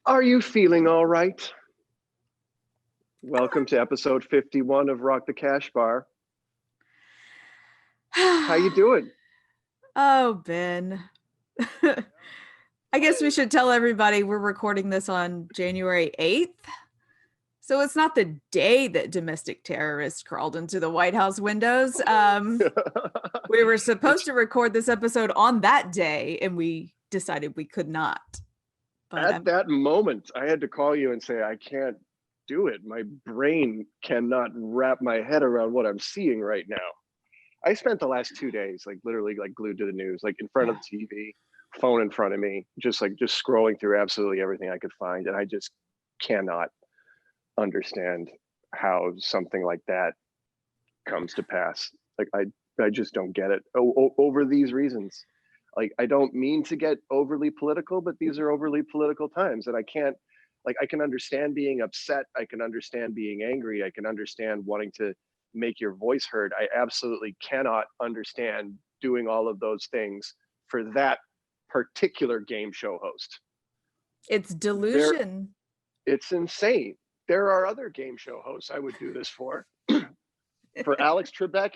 Are you feeling all right? Welcome to episode 51 of Rock the Cash Bar. How you doing? Oh, Ben. I guess we should tell everybody we're recording this on January 8th. So it's not the day that domestic terrorists crawled into the White House windows. We were supposed to record this episode on that day, and we decided we could not. But at that moment, I had to call you and say, I can't do it. My brain cannot wrap my head around what I'm seeing right now. I spent the last 2 days, literally glued to the news, in front of the TV, phone in front of me, just scrolling through absolutely everything I could find. And I just cannot understand how something like that comes to pass. I just don't get it over these reasons. I don't mean to get overly political, but these are overly political times, and I can't, I can understand being upset. I can understand being angry. I can understand wanting to make your voice heard. I absolutely cannot understand doing all of those things for that particular game show host. It's delusion. It's insane. There are other game show hosts I would do this for. For Alex Trebek,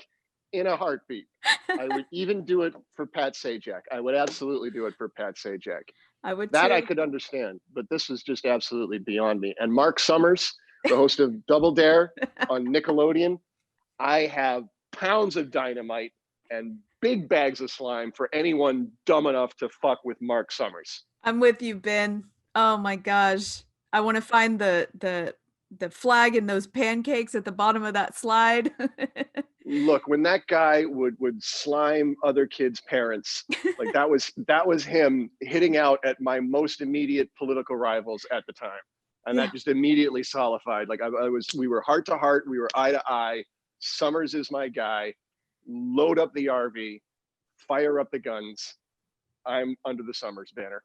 in a heartbeat. I would even do it for Pat Sajak. I would absolutely do it for Pat Sajak. I would that too. I could understand, but this is just absolutely beyond me. And Mark Summers, the host of Double Dare on Nickelodeon, I have pounds of dynamite and big bags of slime for anyone dumb enough to fuck with Mark Summers. I'm with you, Ben. Oh my gosh. I want to find the flag and those pancakes at the bottom of that slide. Look, when that guy would slime other kids' parents, that was him hitting out at my most immediate political rivals at the time. And that just immediately solidified. We were heart to heart, we were eye to eye. Summers is my guy. Load up the RV, fire up the guns. I'm under the Summers banner.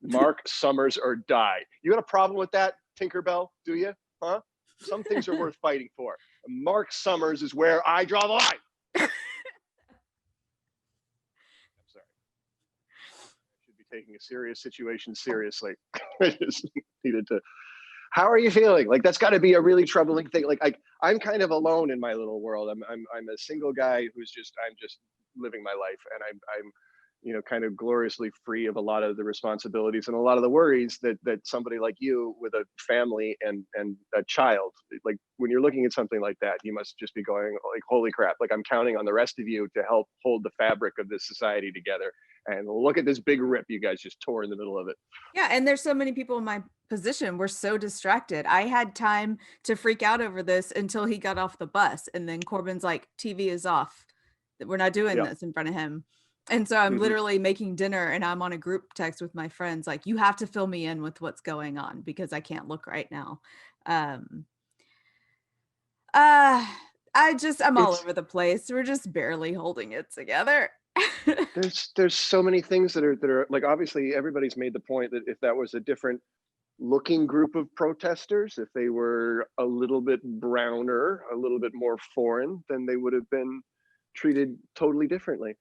Mark Summers or die. You got a problem with that, Tinkerbell? Do you? Huh? Some things are worth fighting for. Mark Summers is where I draw the line. I'm sorry. I should be taking a serious situation seriously. I just needed to. How are you feeling? That's got to be a really troubling thing. I'm kind of alone in my little world. I'm a single guy I'm just living my life, and I'm kind of gloriously free of a lot of the responsibilities and a lot of the worries that somebody like you with a family and a child, when you're looking at something like that, you must just be going holy crap. I'm counting on the rest of you to help hold the fabric of this society together. And look at this big rip you guys just tore in the middle of it. Yeah, and there's so many people in my position. We're so distracted. I had time to freak out over this until he got off the bus. And then Corbin's like, TV is off. We're not doing this in front of him. And so I'm literally making dinner, and I'm on a group text with my friends, you have to fill me in with what's going on because I can't look right now. I'm all over the place. We're just barely holding it together. There's so many things that are obviously everybody's made the point that if that was a different looking group of protesters, if they were a little bit browner, a little bit more foreign, then they would have been treated totally differently.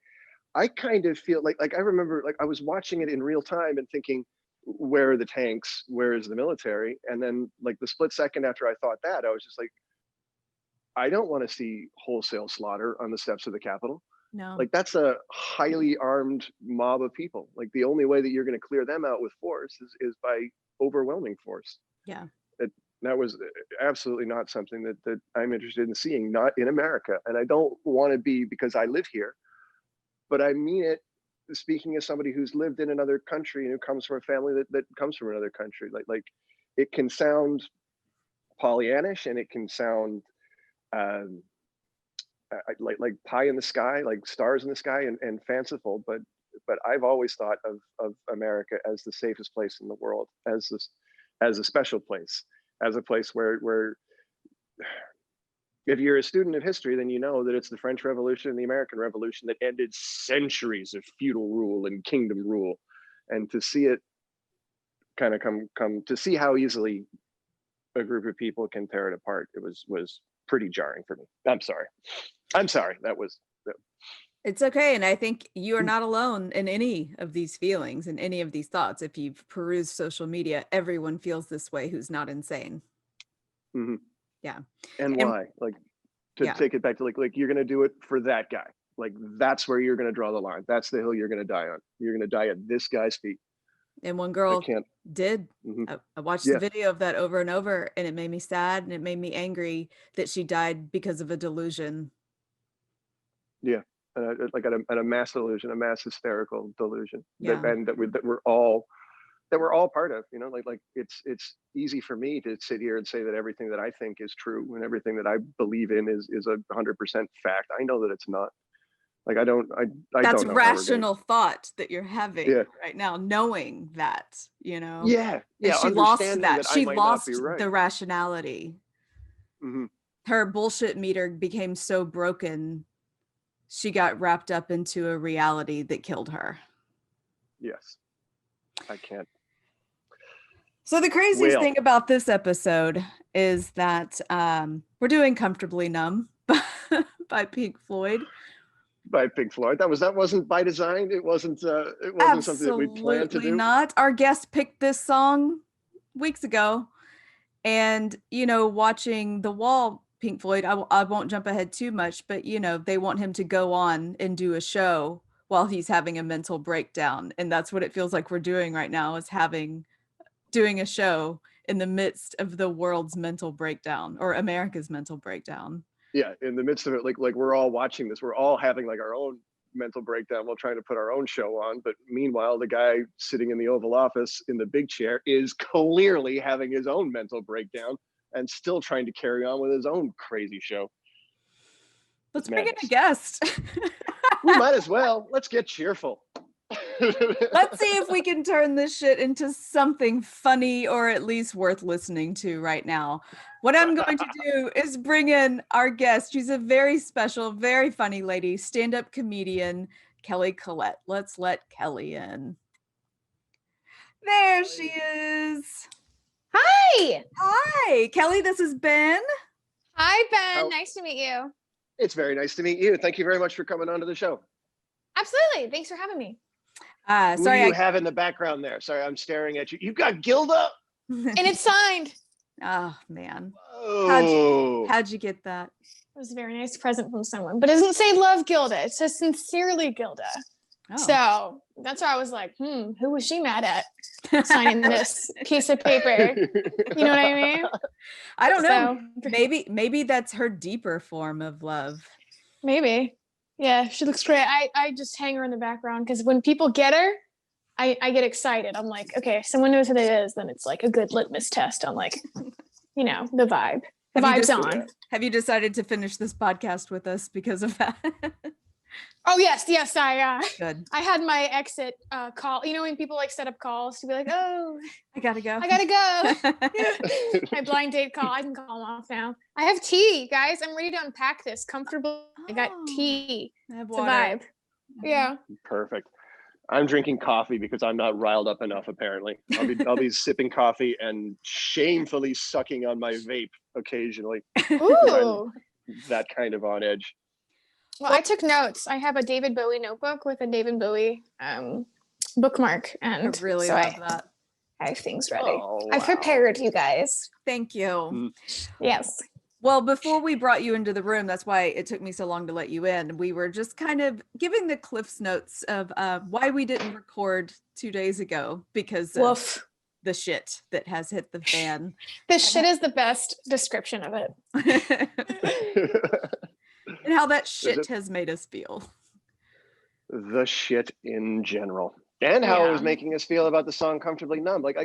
I kind of feel I remember I was watching it in real time and thinking, where are the tanks? Where is the military? And then the split second after I thought that, I was just I don't want to see wholesale slaughter on the steps of the Capitol. No. That's a highly armed mob of people. The only way that you're going to clear them out with force is by overwhelming force. Yeah. That was absolutely not something that I'm interested in seeing, not in America. And I don't want to be, because I live here, but I mean it speaking as somebody who's lived in another country and who comes from a family that comes from another country. It can sound Pollyannish, and it can sound like pie in the sky, like stars in the sky, and fanciful, but I've always thought of America as the safest place in the world, as a special place, as a place where if you're a student of history, then you know that it's the French Revolution and the American Revolution that ended centuries of feudal rule and kingdom rule. And to see it kind of come to see how easily a group of people can tear it apart, it was pretty jarring for me. I'm sorry. That was It's okay. And I think you are not alone in any of these feelings and any of these thoughts. If you've perused social media, everyone feels this way who's not insane. Mm-hmm. Yeah. And why? Like, to take it back to like you're going to do it for that guy. Like, that's where you're going to draw the line. That's the hill you're going to die on. You're going to die at this guy's feet. And one girl did. Mm-hmm. I watched the video of that over and over, and it made me sad and it made me angry that she died because of a delusion. Yeah. Like a mass delusion, a mass hysterical delusion, Yeah. that we're all part of, you know. Like it's easy for me to sit here and say that everything that I think is true and everything that I believe in is 100% fact. I know that it's not. Like I don't That's don't know rational thought that you're having right now, knowing that, you know. Yeah. And she lost that. She lost right. the rationality. Mm-hmm. Her bullshit meter became so broken. She got wrapped up into a reality that killed her. Yes. I can't. So the craziest thing about this episode is that we're doing Comfortably Numb by Pink Floyd. By Pink Floyd. That wasn't by design. It wasn't something that we planned to do. Absolutely not. Our guest picked this song weeks ago. And, you know, watching The Wall, Pink Floyd, I won't jump ahead too much, but, you know, they want him to go on and do a show while he's having a mental breakdown. And that's what it feels like we're doing right now, is doing a show in the midst of the world's mental breakdown, or America's mental breakdown. Yeah, in the midst of it, like we're all watching this. We're all having like our own mental breakdown while trying to put our own show on. But meanwhile, the guy sitting in the Oval Office in the big chair is clearly having his own mental breakdown and still trying to carry on with his own crazy show. Let's bring in a guest. We might as well. Let's get cheerful. Let's see if we can turn this shit into something funny, or at least worth listening to right now. What I'm going to do is bring in our guest. She's a very special, very funny lady, stand-up comedian, Kelly Collette. Let's let Kelly in. There she is. Hi. Hi, Kelly. This is Ben. Hi, Ben. Nice to meet you. It's very nice to meet you. Thank you very much for coming on to the show. Absolutely. Thanks for having me. Who do you have in the background there? Sorry, I'm staring at you. You've got Gilda. And it's signed. Oh, man. Oh. How'd you get that? It was a very nice present from someone, but it doesn't say love Gilda. It says sincerely Gilda. Oh. So that's why I was like, who was she mad at signing this piece of paper? You know what I mean? I don't know. Maybe that's her deeper form of love. Maybe. Yeah, she looks great. I just hang her in the background because when people get her, I get excited. I'm like, okay, if someone knows who it is, then it's like a good litmus test on like, you know, the vibe. The vibe's on. Have you decided to finish this podcast with us because of that? Oh yes, Good. I had my exit call. You know, when people like set up calls to be like, oh, I gotta go. My blind date call. I can call them off now. I have tea, guys. I'm ready to unpack this. Comfortable. I got tea. I have it's water. a vibe. Yeah. Perfect. I'm drinking coffee because I'm not riled up enough. Apparently, I'll be sipping coffee and shamefully sucking on my vape occasionally. Ooh. That kind of on edge. Well, I took notes. I have a David Bowie notebook with a David Bowie bookmark, and I really love that. I have things ready. Oh, wow. I've prepared you guys. Thank you. Yes. Well, before we brought you into the room, that's why it took me so long to let you in. We were just kind of giving the Cliff's notes of why we didn't record 2 days ago, because of the shit that has hit the fan. The shit is the best description of it. And how that shit has made us feel. The shit in general. And how it was making us feel about the song Comfortably Numb. Like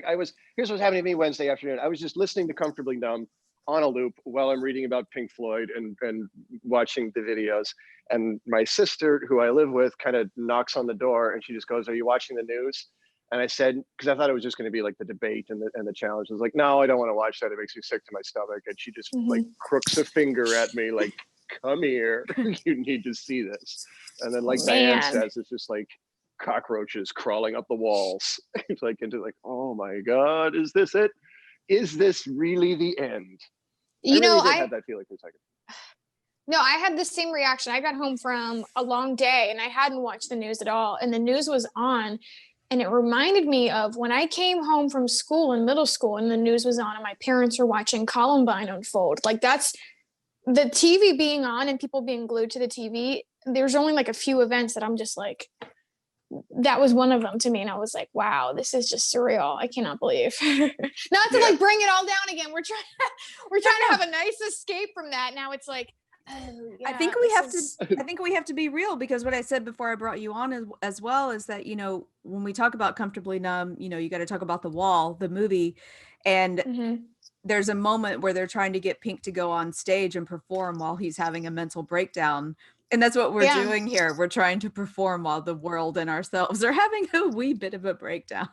here's what's happening to me Wednesday afternoon. I was just listening to Comfortably Numb on a loop while I'm reading about Pink Floyd and watching the videos. And my sister, who I live with, kind of knocks on the door and she just goes, "Are you watching the news?" And I said, because I thought it was just going to be like the debate and the challenge. I was like, "No, I don't want to watch that. It makes me sick to my stomach." And she just like crooks a finger at me like, "Come here, you need to see this." And then like Dianne says, it's just like cockroaches crawling up the walls. It's like into like, oh my God, is this it? Is this really the end? You know, I had that feeling for a second. No, I had the same reaction. I got home from a long day and I hadn't watched the news at all. And the news was on. And it reminded me of when I came home from school in middle school and the news was on and my parents were watching Columbine unfold. Like that's the TV being on and people being glued to the TV. There's only like a few events that I'm just like, that was one of them to me. And I was like, wow, this is just surreal. I cannot believe. Not to like bring it all down again. We're trying to have a nice escape from that. Now it's like, oh, yeah, I think we have to be real, because what I said before I brought you on as well is that, you know, when we talk about Comfortably Numb, you know, you got to talk about The Wall, the movie, and there's a moment where they're trying to get Pink to go on stage and perform while he's having a mental breakdown. And that's what we're doing here. We're trying to perform while the world and ourselves are having a wee bit of a breakdown.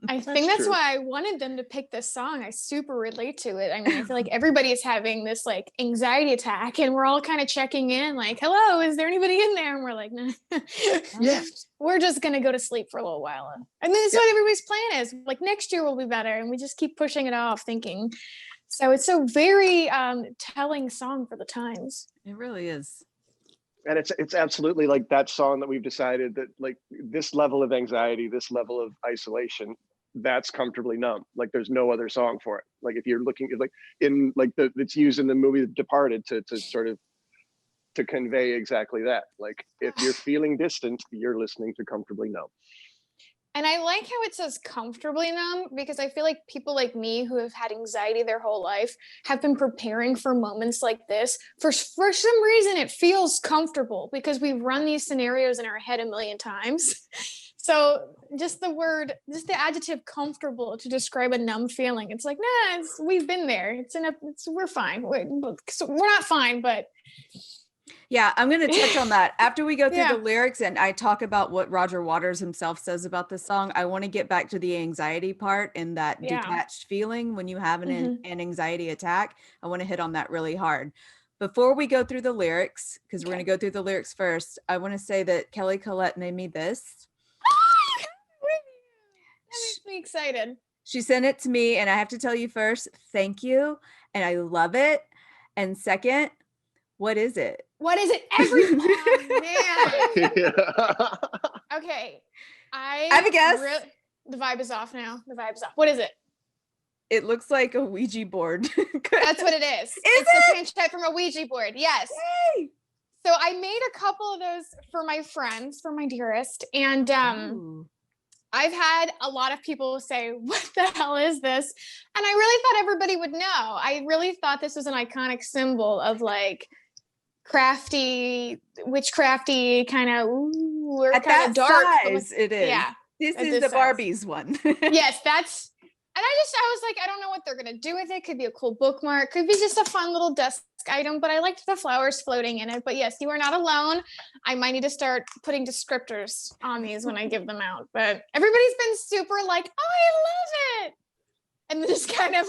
I think that's why I wanted them to pick this song. I super relate to it. I mean, I feel like everybody is having this like anxiety attack and we're all kind of checking in like, hello, is there anybody in there? And we're like, no, we're just going to go to sleep for a little while. And this is what everybody's plan is. Like next year will be better. And we just keep pushing it off thinking. So it's a very telling song for the times. It really is. And it's absolutely like that song that we've decided that like this level of anxiety, this level of isolation, that's Comfortably Numb. Like there's no other song for it. Like if you're looking at like in like it's used in the movie Departed to sort of to convey exactly that. Like if you're feeling distant, you're listening to Comfortably Numb. And I like how it says comfortably numb, because I feel like people like me who have had anxiety their whole life have been preparing for moments like this. For some reason, it feels comfortable because we've run these scenarios in our head a million times. So just the adjective comfortable to describe a numb feeling. It's like, nah, we've been there. We're fine. We're not fine, but. Yeah, I'm going to touch on that after we go through the lyrics and I talk about what Roger Waters himself says about this song. I want to get back to the anxiety part and that detached feeling when you have an anxiety attack. I want to hit on that really hard. Before we go through the lyrics, because we're going to go through the lyrics first, I want to say that Kelly Collette made me this. That makes me excited. She sent it to me and I have to tell you first, thank you. And I love it. And second, what is it? What is it? Man. Okay. I have a guess. The vibe is off now. The vibe is off. What is it? It looks like a Ouija board. That's what it is. It's a planchette from a Ouija board. Yes. Yay! So I made a couple of those for my friends, for my dearest. And I've had a lot of people say, what the hell is this? And I really thought everybody would know. I really thought this was an iconic symbol of like crafty, witchcrafty kind of at that dark size. It is. Yeah. This is the Barbie's one. Yes, that's. And I was like, I don't know what they're gonna do with it. Could be a cool bookmark. Could be just a fun little desk item. But I liked the flowers floating in it. But yes, you are not alone. I might need to start putting descriptors on these when I give them out. But everybody's been super like, oh, I love it, and just kind of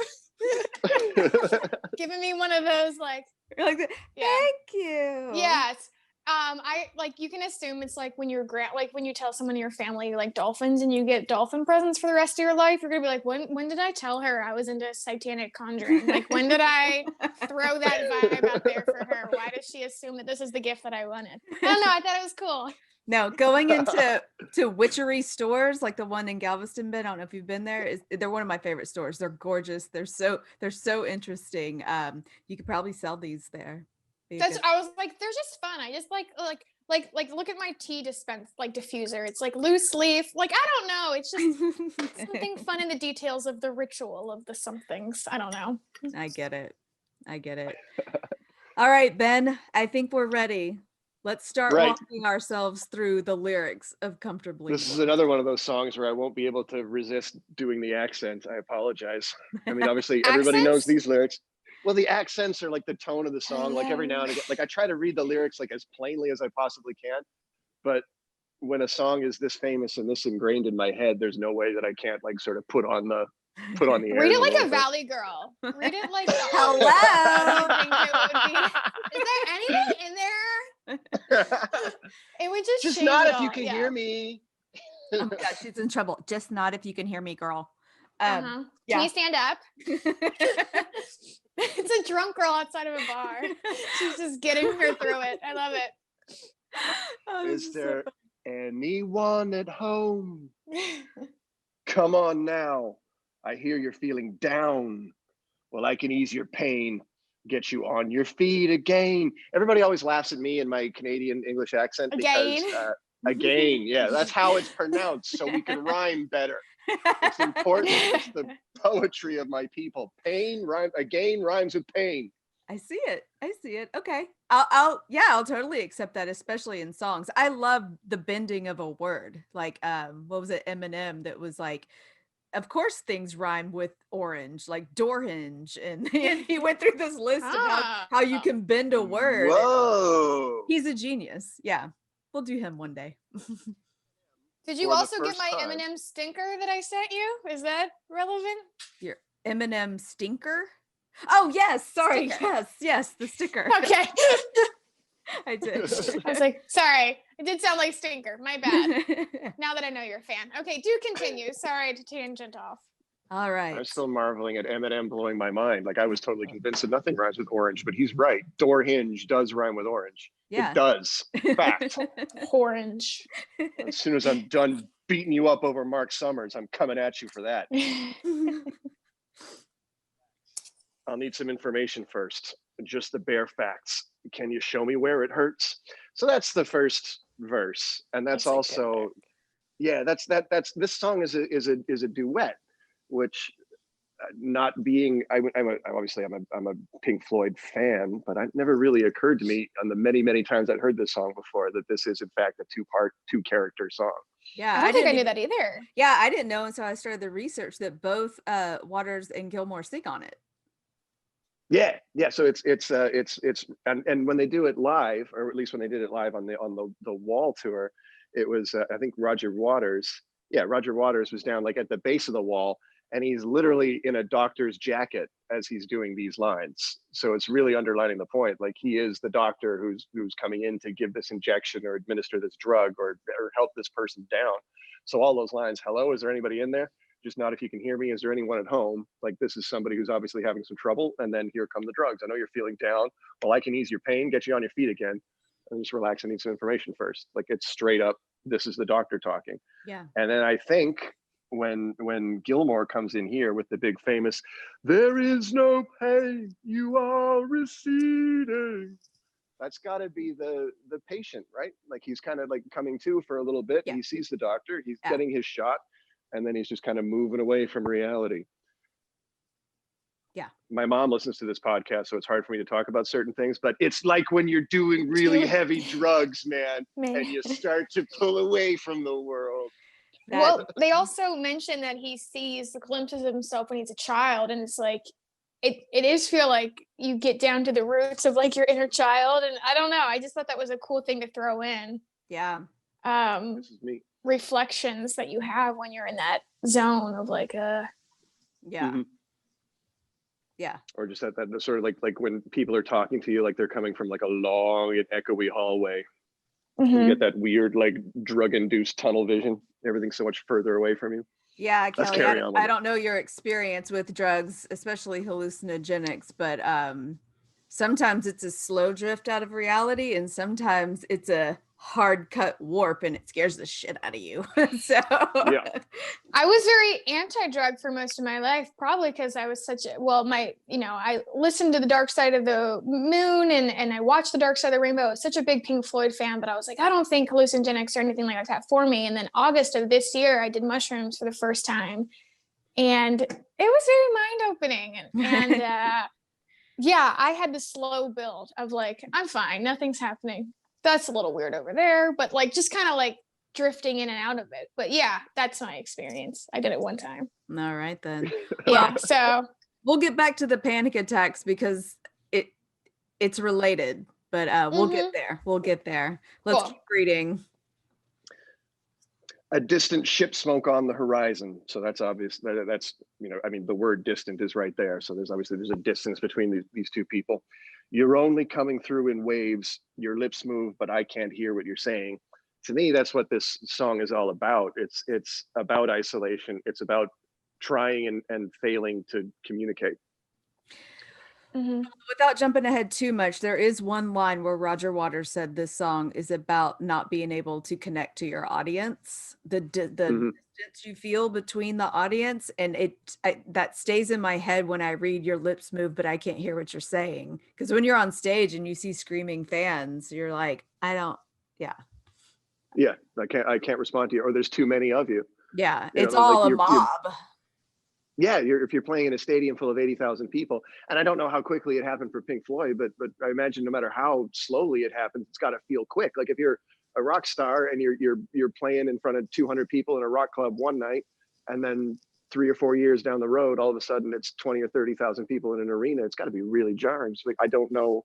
giving me one of those like. You're like, thank you. Yes. I like, you can assume it's like when you're like when you tell someone in your family you like dolphins and you get dolphin presents for the rest of your life, you're gonna be like, when did I tell her I was into satanic conjuring? Like when did I throw that vibe out there for her? Why does she assume that this is the gift that I wanted? I don't know. I thought it was cool. No, going into witchery stores like the one in Galveston Bend, I don't know if you've been there. They're one of my favorite stores. They're gorgeous. They're so interesting. You could probably sell these there. I was like, they're just fun. I just like look at my tea dispense like diffuser. It's like loose leaf. Like I don't know. It's just something fun in the details of the ritual of the somethings. I don't know. I get it. All right, Ben. I think we're ready. Let's start walking ourselves through the lyrics of Comfortably. This is another one of those songs where I won't be able to resist doing the accent. I apologize. I mean, obviously everybody knows these lyrics. Well, the accents are like the tone of the song. Like every now and again, like I try to read the lyrics like as plainly as I possibly can. But when a song is this famous and this ingrained in my head, there's no way that I can't like sort of put on the air. Read it like a Valley girl. Read it like hello. Is there anything in there? It would just not if you can hear me. Oh my God, she's in trouble. Just not if you can hear me, girl. Can Yeah. you stand up? It's a drunk girl outside of a bar. She's just getting her through it. I love it. Oh, this Is so there anyone at home? Come on now. I hear you're feeling down. Well, I can ease your pain, get you on your feet again. Everybody always laughs at me and my Canadian English accent because again, yeah, that's how it's pronounced, so we can rhyme better. It's important. It's the poetry of my people. Pain rhyme again rhymes with pain. I see it. I see it. Okay. I'll totally accept that, especially in songs. I love the bending of a word. Like, what was it? Eminem that was like, of course things rhyme with orange, like door hinge. And he went through this list of how you can bend a word. Whoa. He's a genius. Yeah. We'll do him one day. Did you also get my Eminem stinker that I sent you? Is that relevant? Your Eminem stinker? Oh, yes. Sorry. Sticker. Yes. The sticker. Okay. I did. I was like, sorry. It did sound like stinker. My bad. Now that I know you're a fan. Okay, do continue. Sorry to tangent off. All right. I'm still marveling at Eminem blowing my mind. Like, I was totally convinced that nothing rhymes with orange, but he's right. Door hinge does rhyme with orange. Yeah. It does. Fact. Orange. As soon as I'm done beating you up over Mark Summers, I'm coming at you for that. I'll need some information first. Just the bare facts. Can you show me where it hurts? So that's the first verse, and that's also, yeah. That's this song is a duet, which not being I'm a Pink Floyd fan, but it never really occurred to me on the many times I'd heard this song before that this is in fact a two character song. Yeah, I don't think I knew that either. Yeah, I didn't know until I started the research that both Waters and Gilmour sing on it. Yeah. So it's and when they do it live, or at least when they did it live on the Wall tour, it was I think Roger Waters was down like at the base of the wall, and he's literally in a doctor's jacket as he's doing these lines. So it's really underlining the point, like he is the doctor who's coming in to give this injection or administer this drug or help this person down. So all those lines, hello, is there anybody in there? Just not if you can hear me. Is there anyone at home? Like, this is somebody who's obviously having some trouble. And then here come the drugs. I know you're feeling down. Well, I can ease your pain, get you on your feet again. And just relax. I need some information first. Like, it's straight up, this is the doctor talking. Yeah. And then I think when Gilmour comes in here with the big famous, there is no pain, you are receding. That's got to be the patient, right? Like, he's kind of like coming to for a little bit. Yeah. He sees the doctor, he's getting his shot. And then he's just kind of moving away from reality. Yeah. My mom listens to this podcast, so it's hard for me to talk about certain things, but it's like when you're doing really heavy drugs, man, and you start to pull away from the world. Well, they also mention that he sees the glimpses of himself when he's a child, and it's like, it is feel like you get down to the roots of like your inner child. And I don't know, I just thought that was a cool thing to throw in. Yeah. This is me. Reflections that you have when you're in that zone of like yeah. Mm-hmm. Yeah. Or just that sort of like when people are talking to you, like they're coming from like a long and echoey hallway. Mm-hmm. You get that weird like drug-induced tunnel vision. Everything's so much further away from you. Yeah, Kelly, I don't know your experience with drugs, especially hallucinogenics, but sometimes it's a slow drift out of reality, and sometimes it's a hard cut warp, and it scares the shit out of you. So yeah. I was very anti-drug for most of my life, probably because I was I listened to the Dark Side of the Moon and I watched the Dark Side of the Rainbow. I was such a big Pink Floyd fan, but I was like, I don't think hallucinogenics or anything like that for me. And then August of this year, I did mushrooms for the first time, and it was very mind-opening. And yeah, I had the slow build of like, I'm fine, nothing's happening. That's a little weird over there, but like just kind of like drifting in and out of it. But yeah, that's my experience. I did it one time. All right then. Yeah, so we'll get back to the panic attacks because it's related, but we'll get there. We'll get there. Let's keep reading. A distant ship smoke on the horizon. So that's obvious. That's, the word distant is right there. So there's a distance between these two people. You're only coming through in waves. Your lips move, but I can't hear what you're saying. To me, that's what this song is all about. It's about isolation. It's about trying and failing to communicate. Mm-hmm. Without jumping ahead too much, there is one line where Roger Waters said this song is about not being able to connect to your audience, the distance you feel between the audience, and that stays in my head when I read your lips move, but I can't hear what you're saying. Because when you're on stage and you see screaming fans, you're like, I can't respond to you, or there's too many of you. Yeah, You it's know, all like a mob. If you're playing in a stadium full of 80,000 people, and I don't know how quickly it happened for Pink Floyd, but I imagine no matter how slowly it happens, it's got to feel quick. Like if you're a rock star and you're playing in front of 200 people in a rock club one night, and then 3 or 4 years down the road, all of a sudden it's 20 or 30,000 people in an arena. It's got to be really jarring. It's like I don't know.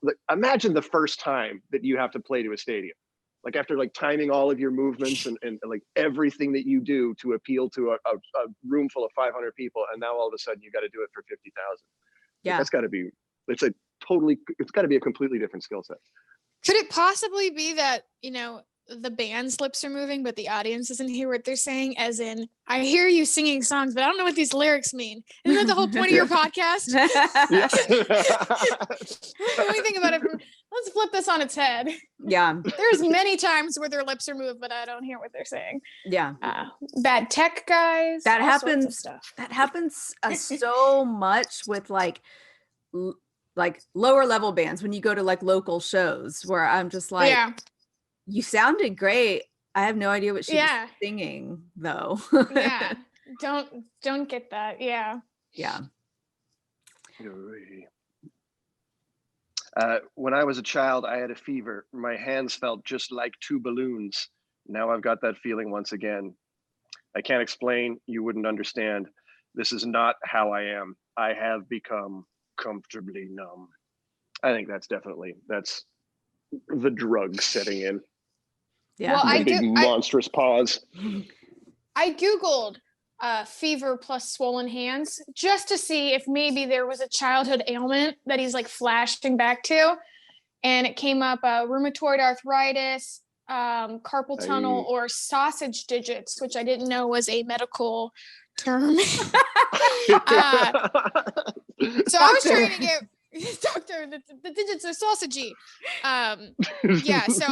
Like, imagine the first time that you have to play to a stadium. Like after like timing all of your movements and like everything that you do to appeal to a room full of 500 people, and now all of a sudden you got to do it for 50,000. Yeah, like, that's got to be. It's got to be a completely different skill set. Could it possibly be that, you know, the band's lips are moving, but the audience doesn't hear what they're saying? As in, I hear you singing songs, but I don't know what these lyrics mean. Isn't that the whole point of your podcast? Yeah. When we think about it, let's flip this on its head. Yeah. There's many times where their lips are moved, but I don't hear what they're saying. Yeah. Bad tech guys. That all sorts of happens. Stuff. That happens so much with like lower level bands when you go to like local shows where I'm just like, yeah, you sounded great. I have no idea what she was Yeah. singing though. yeah. Don't get that. Yeah. Yeah. When I was a child, I had a fever. My hands felt just like 2 balloons. Now I've got that feeling once again. I can't explain. You wouldn't understand. This is not how I am. I have become comfortably numb. I think that's the drug setting in. Yeah. Well, The big monstrous pause. I Googled fever plus swollen hands just to see if maybe there was a childhood ailment that he's like flashing back to. And it came up rheumatoid arthritis, carpal tunnel, or sausage digits, which I didn't know was a medical term. So I was trying to get doctor, the digits are sausagey. Yeah, so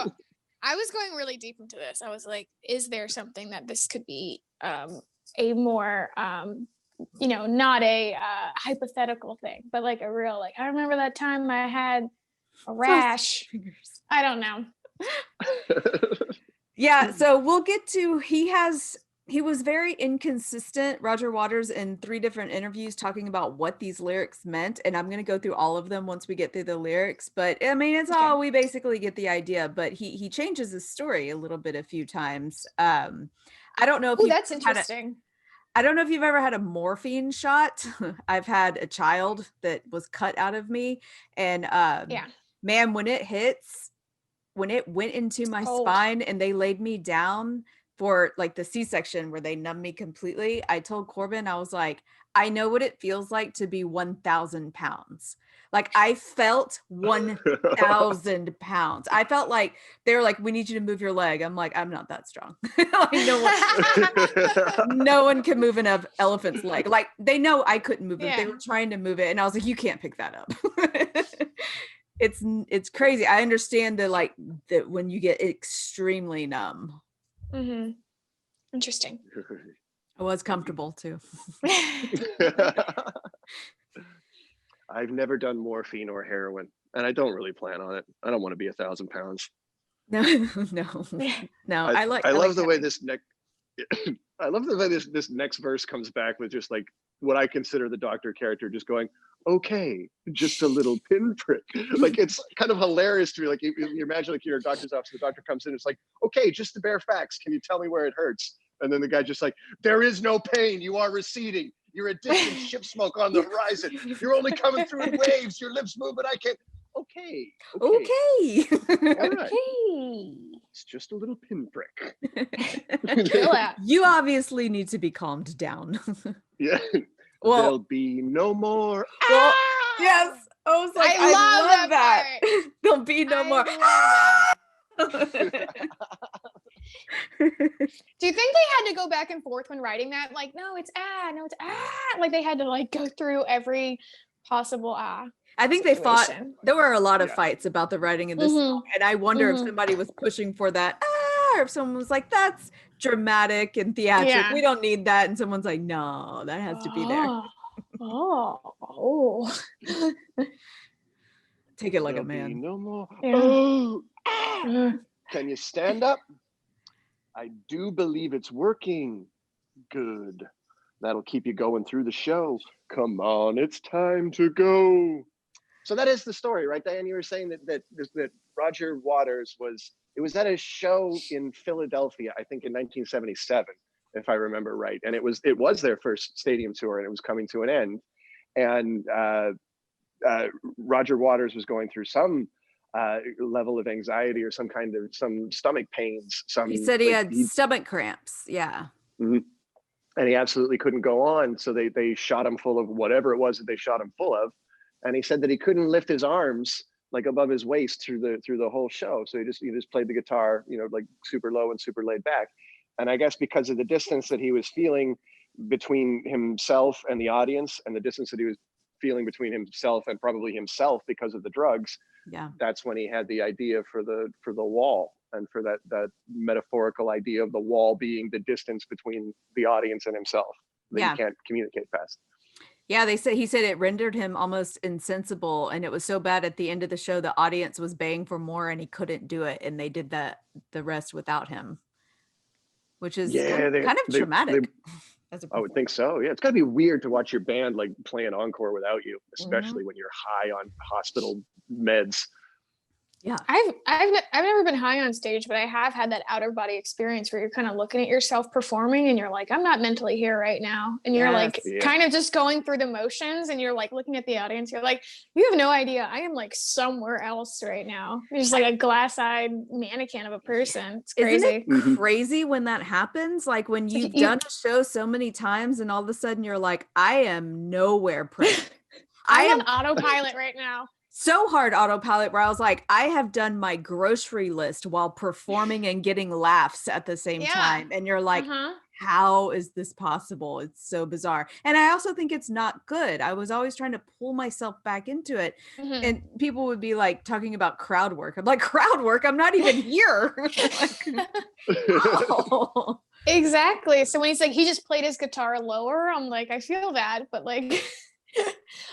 I was going really deep into this. I was like, is there something that this could be a more not a hypothetical thing, but like a real, like, I remember that time I had a rash. I don't know. Yeah, so we'll get to, he was very inconsistent, Roger Waters, in 3 different interviews talking about what these lyrics meant, and I'm going to go through all of them once we get through the lyrics, but I mean, it's all, we basically get the idea, but he changes his story a little bit a few times. I don't know if that's interesting. I don't know if you've ever had a morphine shot. I've had a child that was cut out of me, and man, when it went into my spine and they laid me down for like the C-section where they numbed me completely, I told Corbin, I was like, I know what it feels like to be 1,000 pounds. Like I felt 1,000 pounds. I felt like they were like, we need you to move your leg. I'm like, I'm not that strong. Like no one can move an elephant's leg. Like they know I couldn't move it. They were trying to move it. And I was like, you can't pick that up. It's crazy. I understand that when you get extremely numb. Mm-hmm. Interesting. I was comfortable too. I've never done morphine or heroin, and I don't really plan on it. I don't want to be 1,000 pounds. No. I love the way this next verse comes back with just like what I consider the doctor character just going, okay, just a little pinprick. Like it's kind of hilarious to me. Like you imagine like you're a doctor's office, the doctor comes in, it's like, okay, just the bare facts. Can you tell me where it hurts? And then the guy just like, there is no pain. You are receding. You're a distant ship smoke on the horizon. You're only coming through in waves. Your lips move, but I can't. Okay. All right. Okay. It's just a little pinprick. You obviously need to be calmed down. Yeah. Well, there'll be no more. Well, yes. I was like, I love that. There'll be no more. Do you think they had to go back and forth when writing that? Like, no, it's no, it's Like they had to like go through every possible I think they fought. situation. There were a lot of fights about the writing of this song, and I wonder if somebody was pushing for that, or if someone was like, "That's dramatic and theatric. Yeah. We don't need that," and someone's like, "No, that has to be there." Oh. Take it like There'll a man. be no more. Yeah. Oh, can you stand up? I do believe it's working. Good. That'll keep you going through the show. Come on, it's time to go. So that is the story, right, Dianne? You were saying that Roger Waters it was at a show in Philadelphia, I think in 1977, if I remember right. And it was their first stadium tour, and it was coming to an end. And Roger Waters was going through some level of anxiety or some stomach pains. He said he had stomach cramps. Yeah. Mm-hmm. And he absolutely couldn't go on. So they shot him full of whatever it was that they shot him full of. And he said that he couldn't lift his arms like above his waist through the whole show. So he just played the guitar, like super low and super laid back. And I guess because of the distance that he was feeling between himself and the audience, and the distance that he was feeling between himself and probably himself because of the drugs, that's when he had the idea for the wall, and for that metaphorical idea of the wall being the distance between the audience and himself that you can't communicate past. Yeah, he said it rendered him almost insensible, and it was so bad at the end of the show the audience was baying for more and he couldn't do it, and they did the rest without him, which is kind of traumatic. I would think so. Yeah, it's got to be weird to watch your band like play an encore without you, especially when you're high on hospital meds. Yeah, I've never been high on stage, but I have had that out of body experience where you're kind of looking at yourself performing and you're like, I'm not mentally here right now, and you're kind of just going through the motions, and you're like looking at the audience, you're like, you have no idea, I am like somewhere else right now. You're just like a glass-eyed mannequin of a person. It's crazy. Isn't it crazy when that happens? Like when you've done a show so many times and all of a sudden you're like, I am nowhere present. I am on autopilot right now. So hard autopilot where I was like, I have done my grocery list while performing and getting laughs at the same time. And you're like, how is this possible? It's so bizarre. And I also think it's not good. I was always trying to pull myself back into it. And people would be like talking about crowd work. I'm like, crowd work? I'm not even here. Oh. Exactly. So when he's like, he just played his guitar lower, I'm like, I feel that, but like...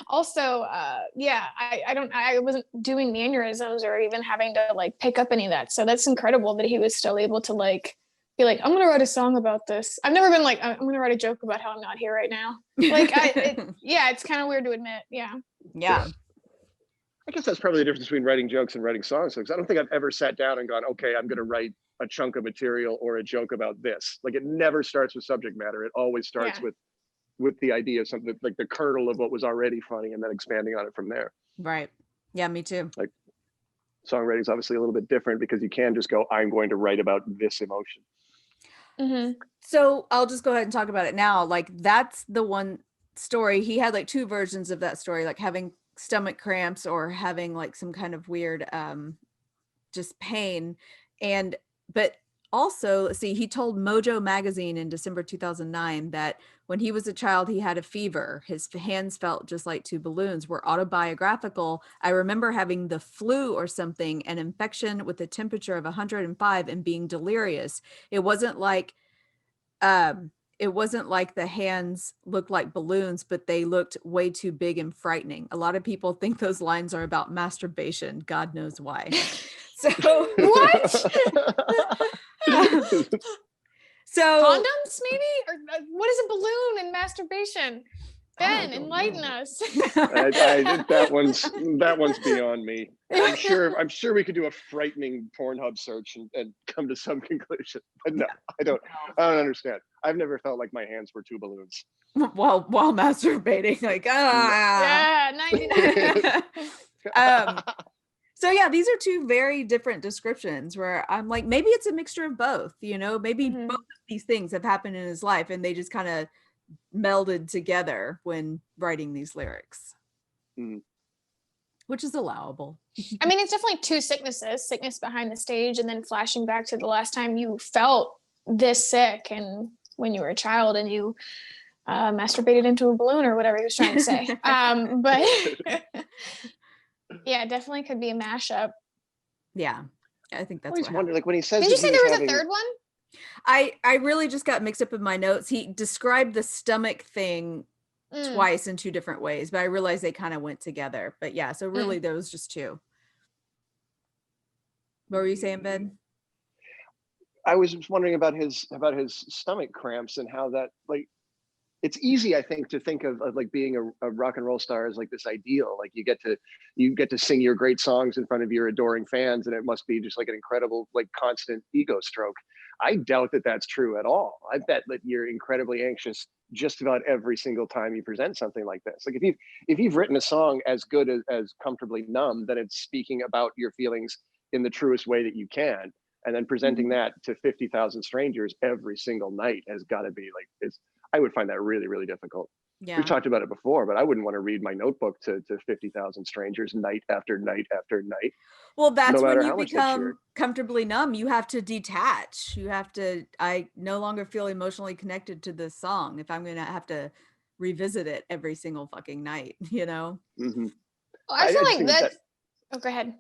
Also, I wasn't doing mannerisms or even having to like pick up any of that. So that's incredible that he was still able to like be like, I'm gonna write a song about this. I've never been like, I'm gonna write a joke about how I'm not here right now. Like, it's kind of weird to admit. Yeah. I guess that's probably the difference between writing jokes and writing songs. Because I don't think I've ever sat down and gone, okay, I'm gonna write a chunk of material or a joke about this. Like, it never starts with subject matter. It always starts with the idea of something, like the kernel of what was already funny, and then expanding on it from there. Right. Yeah, me too. Like, songwriting is obviously a little bit different because you can just go, I'm going to write about this emotion. So I'll just go ahead and talk about it now. Like, that's the one story. He had like two versions of that story, like having stomach cramps or having like some kind of weird just pain. But also, let's see, he told Mojo magazine in December 2009 that when he was a child, he had a fever. His hands felt just like two balloons. Were autobiographical. I remember having the flu or something, an infection with a temperature of 105 and being delirious. It wasn't like the hands looked like balloons, but they looked way too big and frightening. A lot of people think those lines are about masturbation. God knows why. So what? So condoms, maybe? Or what is a balloon and masturbation? Ben, enlighten us. that one's beyond me. I'm sure we could do a frightening Pornhub search and come to some conclusion. But no, I don't understand. I've never felt like my hands were two balloons while masturbating. Like, yeah, 99. So yeah, these are two very different descriptions where I'm like, maybe it's a mixture of both, maybe both of these things have happened in his life and they just kind of melded together when writing these lyrics, which is allowable. I mean, it's definitely two sicknesses, sickness behind the stage and then flashing back to the last time you felt this sick and when you were a child and you masturbated into a balloon or whatever he was trying to say. But yeah, definitely could be a mashup. Yeah, I think that's I always what wonder, happened. like when he says, Did you that say he there was having, a third one? I really just got mixed up in my notes. He described the stomach thing twice in two different ways, but I realized they kind of went together. But yeah, so really there was just two. What were you saying, Ben? I was just wondering about his stomach cramps and how that, like, it's easy, I think, to think of like being a rock and roll star as like this ideal. Like you get to sing your great songs in front of your adoring fans, and it must be just like an incredible, like, constant ego stroke. I doubt that that's true at all. I bet that you're incredibly anxious just about every single time you present something like this. Like if you've written a song as good as Comfortably Numb, then it's speaking about your feelings in the truest way that you can. And then presenting that to 50,000 strangers every single night has got to be like, I would find that really, really difficult. Yeah. We've talked about it before, but I wouldn't want to read my notebook to 50,000 strangers night after night after night. Well, that's no when matter you how much they cheer. become comfortably numb. You have to detach. I no longer feel emotionally connected to this song if I'm going to have to revisit it every single fucking night, you know? Mm-hmm. Well, I feel like that's, oh, go ahead.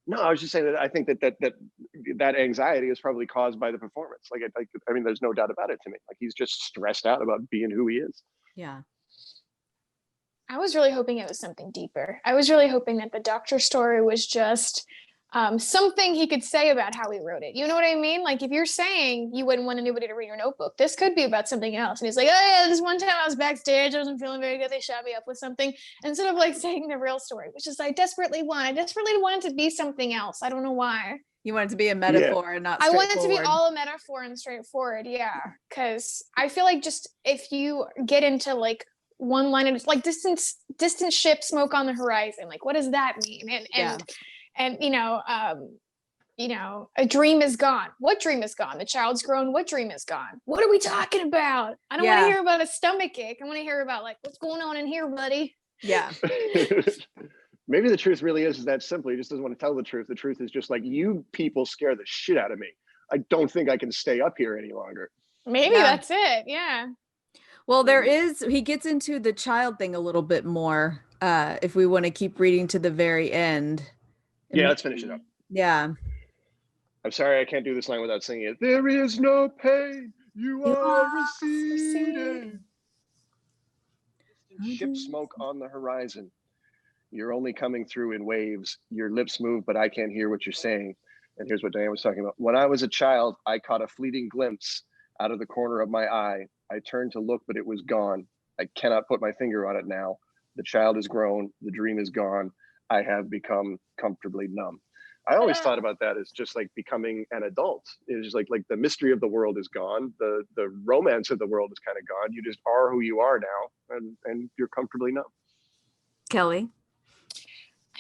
No, I was just saying that I think that anxiety is probably caused by the performance. I mean, there's no doubt about it to me. Like he's just stressed out about being who he is. Yeah. I was really hoping it was something deeper. I was really hoping that the doctor story was just something he could say about how he wrote it. You know what I mean? Like if you're saying you wouldn't want anybody to read your notebook, this could be about something else. And he's like, oh yeah, this one time I was backstage, I wasn't feeling very good. They shot me up with something. Instead of like saying the real story, which is I desperately want it to be something else. I don't know why. You want it to be a metaphor and not I want straightforward. it to be all a metaphor and straightforward. Yeah. Cause I feel like just if you get into like one line, it's like distant ship, smoke on the horizon. Like, what does that mean? And a dream is gone. What dream is gone? The child's grown. What dream is gone? What are we talking about? I don't want to hear about a stomach ache. I want to hear about like, what's going on in here, buddy? Yeah. Maybe the truth really is that simple. He just doesn't want to tell the truth. The truth is just like, you people scare the shit out of me. I don't think I can stay up here any longer. Maybe that's it. Yeah. Well, he gets into the child thing a little bit more if we want to keep reading to the very end. Yeah, let's finish it up. Yeah. I'm sorry, I can't do this line without singing it. There is no pain, you are receding. Ship smoke on the horizon. You're only coming through in waves. Your lips move, but I can't hear what you're saying. And here's what Dianne was talking about. When I was a child, I caught a fleeting glimpse out of the corner of my eye. I turned to look, but it was gone. I cannot put my finger on it now. The child is grown. The dream is gone. I have become comfortably numb. I always thought about that as just like becoming an adult. It's just like the mystery of the world is gone. The romance of the world is kind of gone. You just are who you are now, and you're comfortably numb. Kelly?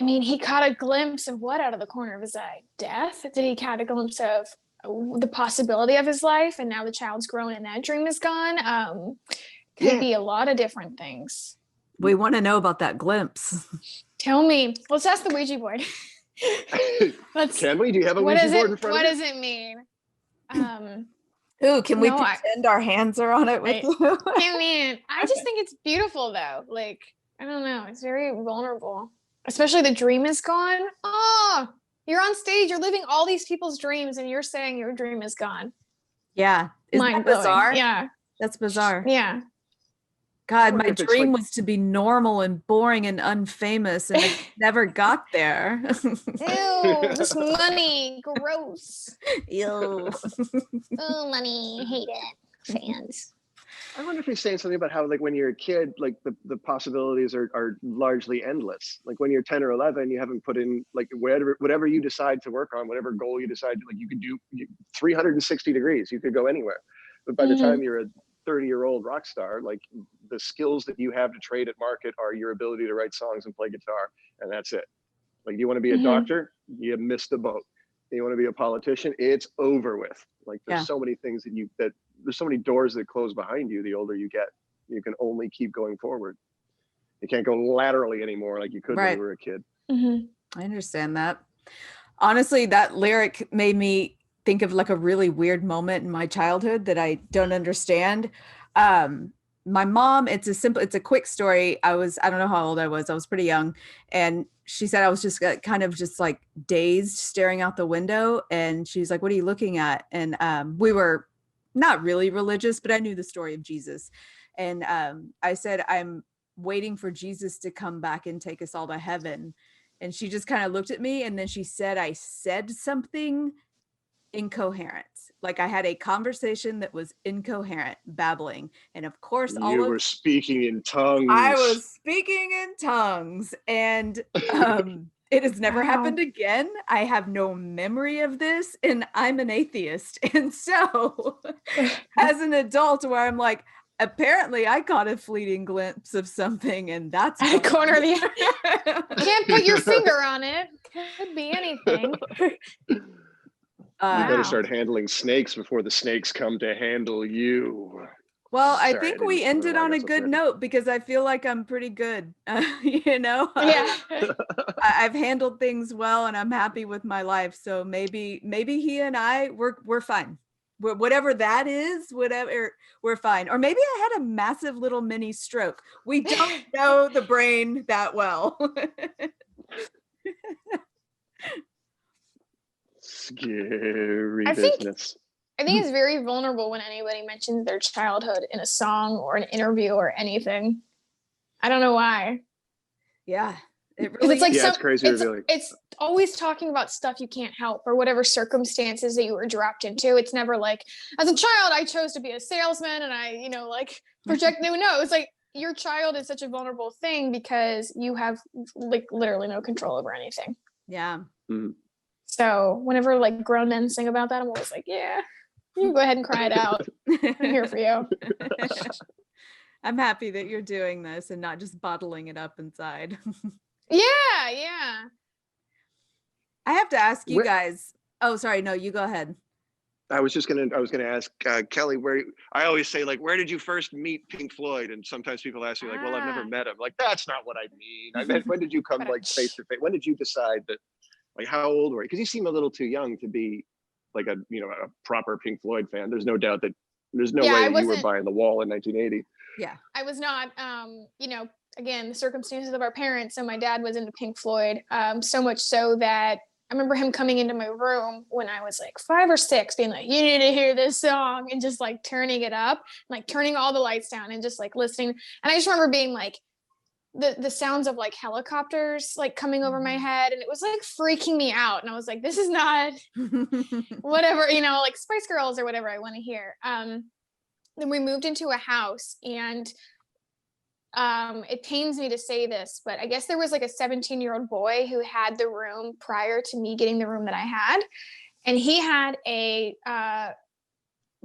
I mean, he caught a glimpse of what out of the corner of his eye? Death? Did he catch a glimpse of the possibility of his life, and now the child's grown and that dream is gone? Could be a lot of different things. We want to know about that glimpse. Tell me. Let's ask the Ouija board. Can we? Do you have a Ouija board in front of you? What does it mean? Ooh, can we pretend our hands are on it with you? I mean, I just think it's beautiful though. Like, I don't know. It's very vulnerable. Especially the dream is gone. Oh, you're on stage. You're living all these people's dreams and you're saying your dream is gone. Yeah. Isn't that bizarre? Yeah. That's bizarre. Yeah. God, my dream was to be normal and boring and unfamous, and I never got there. Ew, this money, gross. Ew. Oh, money, hate it. Fans. I wonder if he's saying something about how, like, when you're a kid, like the possibilities are largely endless. Like when you're 10 or 11, you haven't put in like whatever you decide to work on, whatever goal you decide to, like, you could do 360 degrees. You could go anywhere. But by the time you're a 30-year-old rock star, like the skills that you have to trade at market are your ability to write songs and play guitar, and that's it. Like, you want to be a doctor, you missed the boat. You want to be a politician, it's over with. Like, there's so many things that there's so many doors that close behind you the older you get. You can only keep going forward. You can't go laterally anymore like you could when you were a kid. I understand that. Honestly, that lyric made me think of like a really weird moment in my childhood that I don't understand. My mom, it's a quick story. I don't know how old I was pretty young. And she said I was just kind of just like dazed staring out the window. And she's like, what are you looking at? And we were not really religious, but I knew the story of Jesus. And I said, I'm waiting for Jesus to come back and take us all to heaven. And she just kind of looked at me, and then she said, I said something incoherent. Like I had a conversation that was incoherent, babbling. And of course, You were speaking in tongues. I was speaking in tongues. And it has never happened again. I have no memory of this, and I'm an atheist. And so as an adult, where I'm like, apparently I caught a fleeting glimpse of something, and that's at a corner of the can't put your finger on it. Could be anything. You better start handling snakes before the snakes come to handle you. Well, I think we ended on a good note, because I feel like I'm pretty good. You know? Yeah. I've handled things well, and I'm happy with my life. So maybe he and I we're fine. Whatever that is, whatever, we're fine. Or maybe I had a massive little mini stroke. We don't know the brain that well. Scary business. I think it's very vulnerable when anybody mentions their childhood in a song or an interview or anything. I don't know why. Yeah. It really it's like it's crazy revealing. It's always talking about stuff you can't help, or whatever circumstances that you were dropped into. It's never like, as a child, I chose to be a salesman, and I, like project. No, it's like your child is such a vulnerable thing because you have like literally no control over anything. Yeah. Mm-hmm. So whenever like grown men sing about that, I'm always like, yeah, you go ahead and cry it out. I'm here for you. I'm happy that you're doing this and not just bottling it up inside. Yeah. I have to ask you guys. Oh, sorry. No, you go ahead. I was gonna ask Kelly, where I always say, like, where did you first meet Pink Floyd? And sometimes people ask me, like, well, I've never met him. Like, that's not what I mean. I meant, when did you come like face to face? When did you decide that? Like, how old were you? Because you seem a little too young to be like a proper Pink Floyd fan. There's no doubt that there's no way that you were buying The Wall in 1980. Yeah, I was not. Again, the circumstances of our parents. So my dad was into Pink Floyd, so much so that I remember him coming into my room when I was like 5 or 6, being like, "You need to hear this song," and just like turning it up, like turning all the lights down and just like listening. And I just remember being like, the sounds of like helicopters like coming over my head, and it was like freaking me out. And I was like, this is not whatever, like Spice Girls or whatever I want to hear. Then we moved into a house, and it pains me to say this, but I guess there was like a 17-year-old boy who had the room prior to me getting the room that I had. And he had a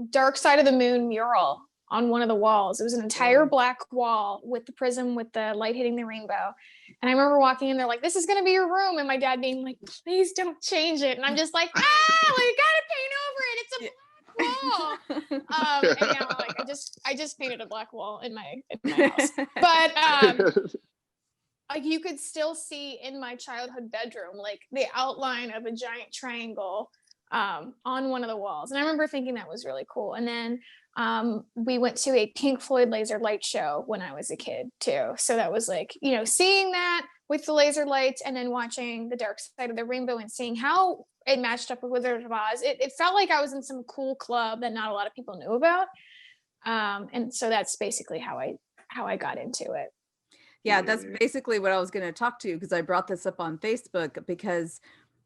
Dark Side of the Moon mural on one of the walls. It was an entire black wall with the prism with the light hitting the rainbow. And I remember walking in there like, this is going to be your room. And my dad being like, please don't change it. And I'm just like, we gotta paint over it. It's a black wall. And now like I just painted a black wall in my house. But like you could still see in my childhood bedroom like the outline of a giant triangle on one of the walls. And I remember thinking that was really cool. And then we went to a Pink Floyd laser light show when I was a kid too. So that was like, seeing that with the laser lights, and then watching the Dark Side of the Rainbow and seeing how it matched up with Wizard of Oz. It felt like I was in some cool club that not a lot of people knew about. And so that's basically how I got into it. Yeah, that's basically what I was going to talk to you, because I brought this up on Facebook, because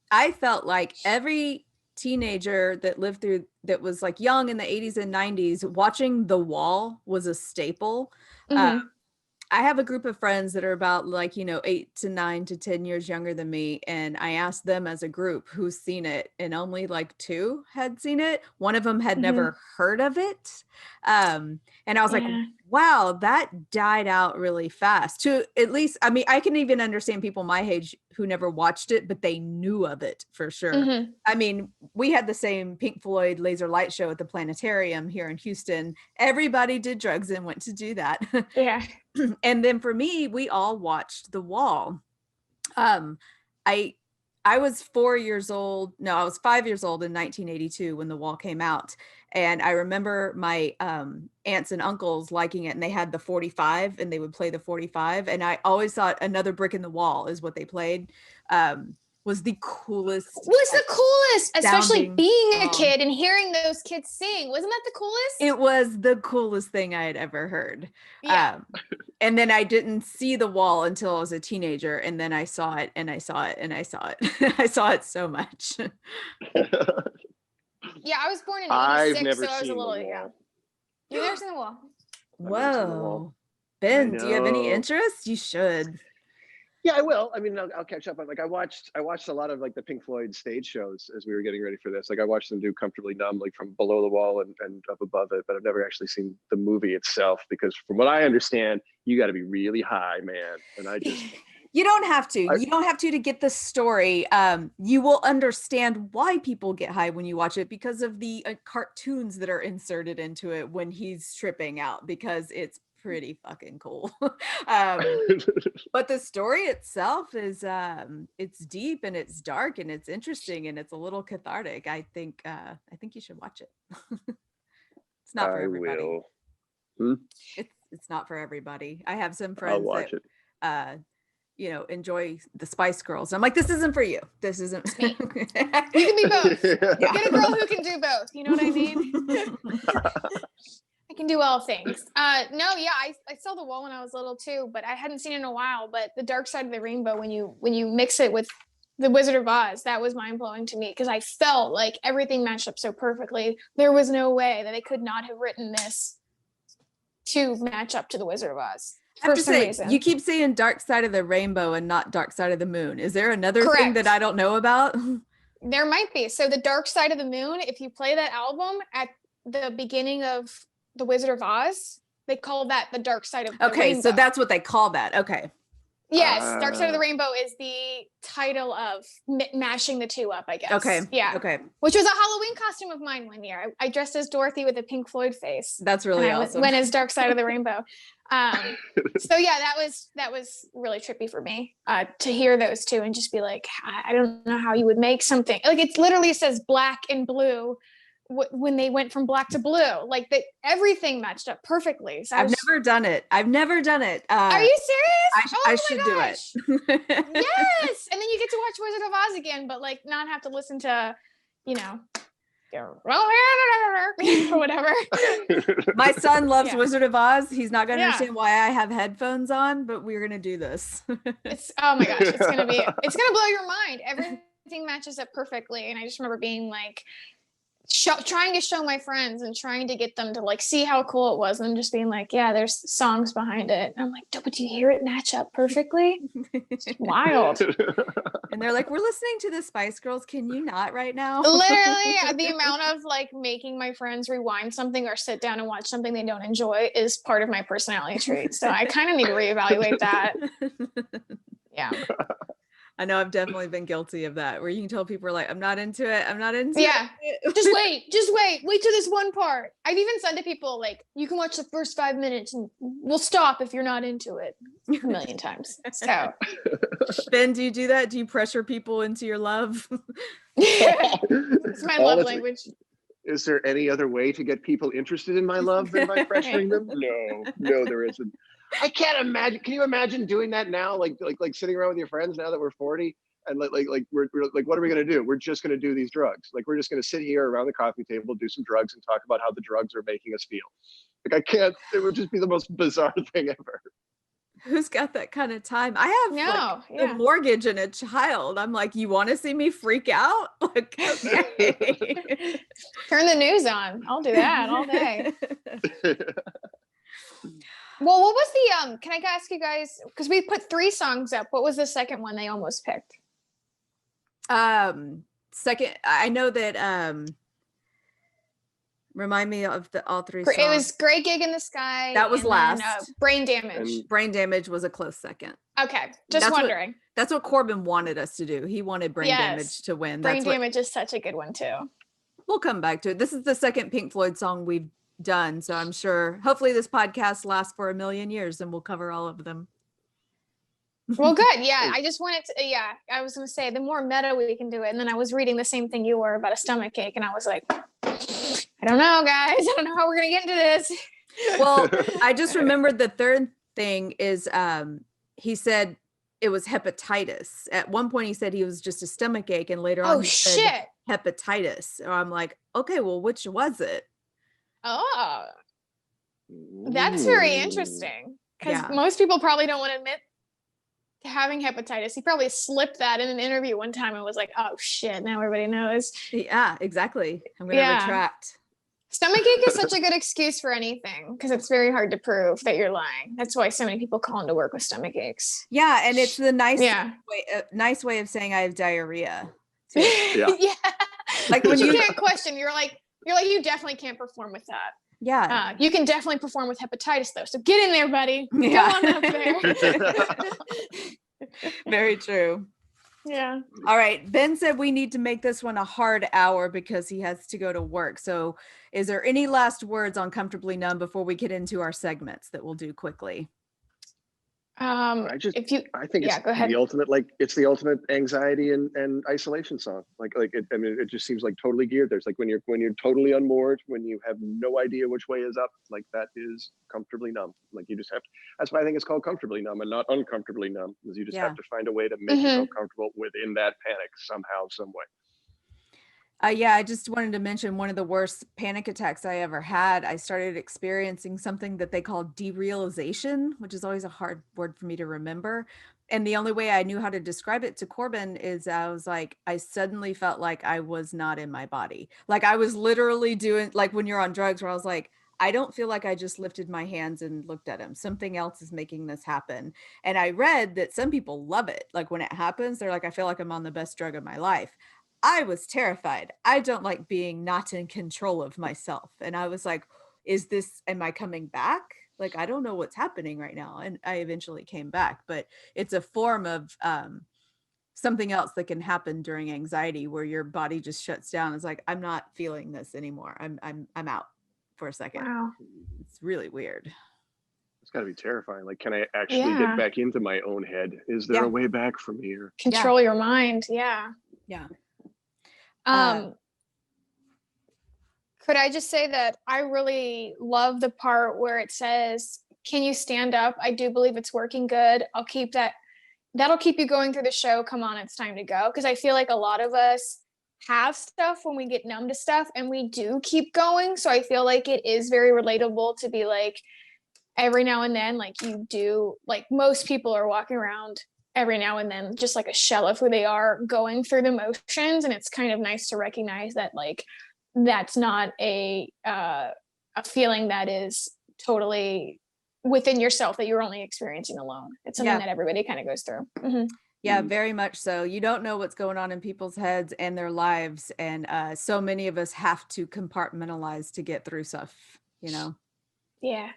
I felt like every teenager that lived through, that was like young in the 80s and 90s, watching The Wall was a staple. I have a group of friends that are about like 8 to 9 to 10 years younger than me, and I asked them as a group who's seen it, and only like 2 had seen it. One of them had never heard of it, and I was like, wow, that died out really fast. To at least, I mean, I can even understand people my age who never watched it, but they knew of it for sure. I mean, we had the same Pink Floyd laser light show at the planetarium here in Houston. Everybody did drugs and went to do that. Yeah. And then for me, we all watched The Wall. I was 4 years old. No, I was 5 years old in 1982 when The Wall came out. And I remember my aunts and uncles liking it, and they had the 45 and they would play the 45. And I always thought Another Brick in the Wall is what they played. Was the coolest. Was the coolest, especially being a song. kid and hearing those kids sing. Wasn't that the coolest? It was the coolest thing I had ever heard. Yeah. And then I didn't see The Wall until I was a teenager, and then I saw it and I saw it and I saw it. I saw it so much. Yeah, I was born in I've 86, never so I was a seen little, The Wall. yeah. You've never seen The Wall? I've never seen The Whoa. Wall. Ben, do you have any know. interest? You should. Yeah, I will. I mean, I'll catch up on, like, I watched a lot of like the Pink Floyd stage shows as we were getting ready for this. Like, I watched them do Comfortably Numb, like from below the wall and up above it, but I've never actually seen the movie itself, because from what I understand, you got to be really high, man. And I just You don't have to. You don't have to get the story. You will understand why people get high when you watch it, because of the cartoons that are inserted into it when he's tripping out, because it's pretty fucking cool. But the story itself is it's deep and it's dark and it's interesting and it's a little cathartic. I think you should watch it. It's not for everybody. will. It's not for everybody. I have some I'll friends watch that it. Enjoy the Spice Girls. I'm like, this isn't for you. This isn't. Me. You can be both. Yeah. Get a girl who can do both. You know what I mean? I can do all things. No, yeah, I saw The Wall when I was little too, but I hadn't seen it in a while. But The Dark Side of the Rainbow, when you mix it with The Wizard of Oz, that was mind blowing to me, because I felt like everything matched up so perfectly. There was no way that they could not have written this to match up to The Wizard of Oz. I have to say, you keep saying Dark Side of the Rainbow and not Dark Side of the Moon. Is there another thing that I don't know about? There might be. So The Dark Side of the Moon, if you play that album at the beginning of The Wizard of Oz, they call that the Dark Side of the Rainbow. Okay, so that's what they call that. Okay. Yes, Dark Side of the Rainbow is the title of mashing the two up, I guess. Okay. Yeah. Okay. Which was a Halloween costume of mine one year. I dressed as Dorothy with a Pink Floyd face. That's really awesome. Went as Dark Side of the Rainbow. So yeah, that was really trippy for me to hear those two and just be like, I don't know how you would make something like, it literally says black and blue when they went from bladk to blue, like that everything matched up perfectly. So I've never done it. Are you serious? I should do it. Yes. And then you get to watch Wizard of Oz again, but like not have to listen to, or whatever. My son loves Wizard of Oz. He's not going to understand why I have headphones on, but we're going to do this. Oh my gosh, it's going to blow your mind. Everything matches up perfectly. And I just remember being like, trying to show my friends and trying to get them to like see how cool it was, and just being like, yeah, there's songs behind it. And I'm like, do you hear it match up perfectly? It's wild. And they're like, we're listening to the Spice Girls. Can you not right now? Literally, the amount of like making my friends rewind something or sit down and watch something they don't enjoy is part of my personality trait. So I kind of need to reevaluate that. Yeah. I know I've definitely been guilty of that, where you can tell people are like, I'm not into it. Yeah. Just wait till this one part. I've even said to people like, you can watch the first 5 minutes and we'll stop if you're not into it a million times. So Ben, do you do that? Do you pressure people into your love? It's my love language. Is there any other way to get people interested in my love than by pressuring them? No, there isn't. I can't imagine. Can you imagine doing that now? Like sitting around with your friends now that we're 40 and like we're like, what are we going to do? We're just going to do these drugs. Like, we're just going to sit here around the coffee table, do some drugs and talk about how the drugs are making us feel. Like, I can't, it would just be the most bizarre thing ever. Who's got that kind of time? I have a mortgage and a child. I'm like, you want to see me freak out? Like, okay. Turn the news on. I'll do that all day. Well, what was the can I ask you guys, because we put 3 songs up, what was the second one they almost picked? Second, I know that remind me of all 3 songs. It was Great Gig in the Sky. That was last. Then, Brain Damage. And Brain Damage was a close second. Okay, just wondering. That's what Corbin wanted us to do. He wanted Brain Damage to win. Brain Damage is such a good one too. We'll come back to it. This is the second Pink Floyd song we've done, so I'm sure hopefully this podcast lasts for 1,000,000 years and we'll cover all of them. Well, good. Yeah, I just wanted to. Yeah, I was gonna say the more meta we can do it, and then I was reading the same thing you were about a stomach ache, and I was like, I don't know, guys. I don't know how we're gonna get into this. Well, I just remembered the third thing is he said it was hepatitis. At one point he said he was just a stomach ache, and later on he said hepatitis. So I'm like, okay, well, which was it? Oh, that's very interesting. Because most people probably don't want to admit to having hepatitis. He probably slipped that in an interview one time and was like, oh shit, now everybody knows. Yeah, exactly. I'm going to retract. Stomach ache is such a good excuse for anything because it's very hard to prove that you're lying. That's why so many people call into work with stomach aches. Yeah, and it's the nice way of saying I have diarrhea. Yeah. Like when you can't question, you're like, you definitely can't perform with that. Yeah. You can definitely perform with hepatitis though. So get in there, buddy. Yeah. Go on up there. Very true. Yeah. All right. Ben said we need to make this one a hard hour because he has to go to work. So is there any last words on Comfortably Numb before we get into our segments that we'll do quickly? I think it's go ahead. the ultimate, it's the ultimate anxiety and isolation song. It just seems like totally geared. There's when you're totally unmoored, when you have no idea which way is up, that is Comfortably Numb. You just have to, that's why I think it's called Comfortably Numb and not Uncomfortably Numb, because you just have to find a way to make yourself comfortable within that panic somehow, some way. I just wanted to mention one of the worst panic attacks I ever had. I started experiencing something that they call derealization, which is always a hard word for me to remember. And the only way I knew how to describe it to Corbin is I was like, I suddenly felt like I was not in my body. I was literally doing when you're on drugs, where I was like, I don't feel like I just lifted my hands and looked at him. Something else is making this happen. And I read that some people love it. When it happens, they're like, I feel like I'm on the best drug of my life. I was terrified. I don't like being not in control of myself. And I was like, am I coming back? I don't know what's happening right now. And I eventually came back, but it's a form of something else that can happen during anxiety where your body just shuts down. It's like, I'm not feeling this anymore. I'm out for a second. Wow. It's really weird. It's got to be terrifying. Can I actually get back into my own head? Is there a way back from here? Control your mind. Yeah. Yeah. Could I just say that I really love the part where it says, can you stand up? I do believe it's working good. I'll keep that. That'll keep you going through the show. Come on, it's time to go. Because I feel like a lot of us have stuff when we get numb to stuff and we do keep going. So I feel like it is very relatable to be every now and then, you do, most people are walking around every now and then, just a shell of who they are, going through the motions. And it's kind of nice to recognize that that's not a feeling that is totally within yourself, that you're only experiencing alone. It's something that everybody kind of goes through. Mm-hmm. Yeah, very much so. You don't know what's going on in people's heads and their lives. And so many of us have to compartmentalize to get through stuff, Yeah.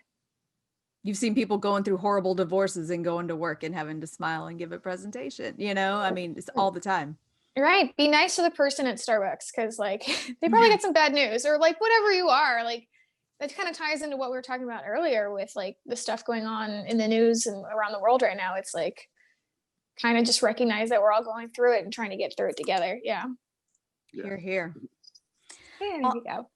You've seen people going through horrible divorces and going to work and having to smile and give a presentation, it's all the time. Right. Be nice to the person at Starbucks because they probably get some bad news or whatever you are. That kind of ties into what we were talking about earlier with the stuff going on in the news and around the world right now. It's kind of just recognize that we're all going through it and trying to get through it together. Yeah. You're here. There you go.